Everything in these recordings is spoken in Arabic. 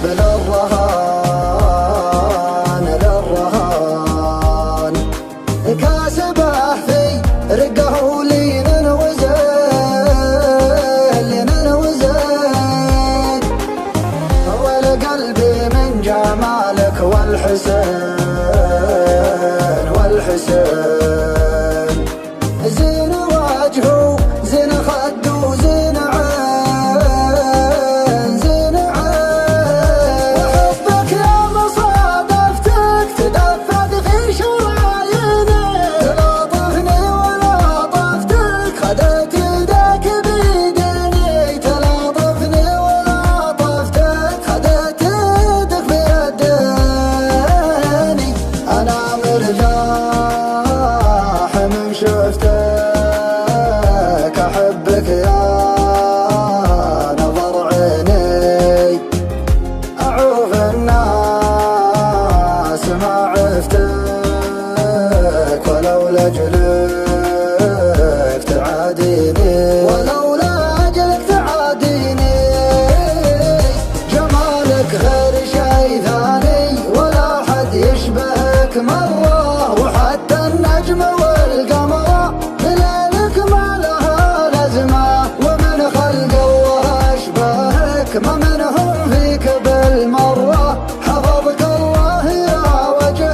للرهان للرهان، كاسبه في رقه لين وزين لين وزين، والقلبي من جمالك والحسين والحسين، زين وجهه زين خده زين عين زين عين، وحبك يا مصادفتك تدفق في شراييني، تلاطفني ولاطفتك خدت يدك بيديني، تلاطفني ولاطفتك خدت يدك بيديني، أنا مرتاح من شفتك، أحبك يا نظر عيني، أعوف الناس ما عفتك، ولولا أجلك تعاديني، ولولا أجلك تعاديني، جمالك غير شي ثاني ولا حد يشبهك مرة، وحتى النجم والقمر بليلك ما لها لازمة، ومن خلق الله أشبهك ما منهم فيك بالمرة، حفظك الله يا وجه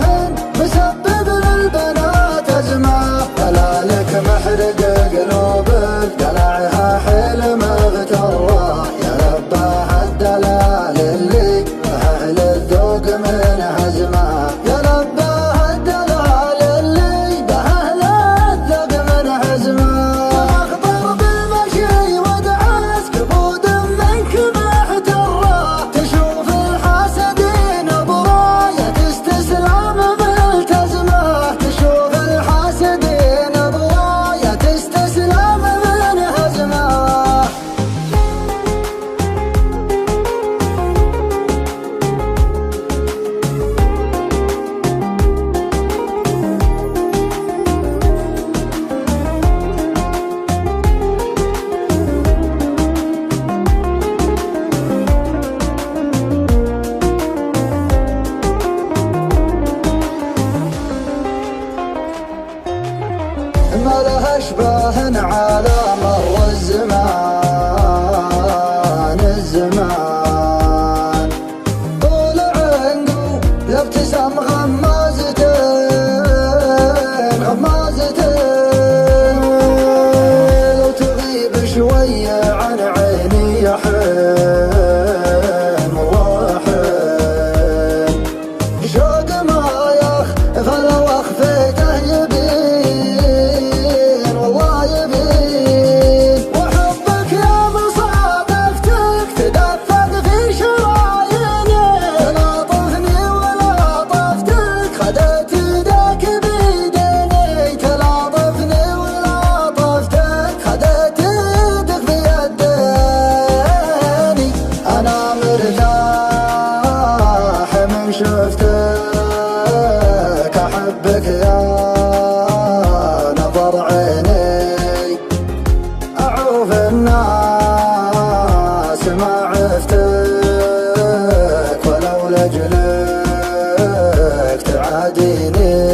مسبب للبنات أزمة، دلالك محرق قلوبك دلعها حيل مغترة، يا رباه الدلال اللي أهل الذوق من هزمه، يا رباه الدلال اللي بأهل الذوق من هزمه، أخضر بالمشي ودعس كبود منك محترة، تشوف الحاسدين براية استسلام ملتزمة، تشوف الحاسدين براية استسلام من هزمه. ما لها اشباه على مر الزمان الزمان، طول عنقه لابتسام غمازتين غمازتين، لو تغيب شوية عن عيني يا حين والله حين، شوق ما يغفل واخفيته يبين والله يبين، وحبك يا مصادفتك تدفق في شراييني، تلاطفني ولاطفتك خدت يدك بيديني، تلاطفني ولاطفتك خدت يدك بيديني، أنا مرتاح من شفتك، أحبك يا نظر عيني، أعوف الناس ما عفتك، ولولا أجلك تعاديني.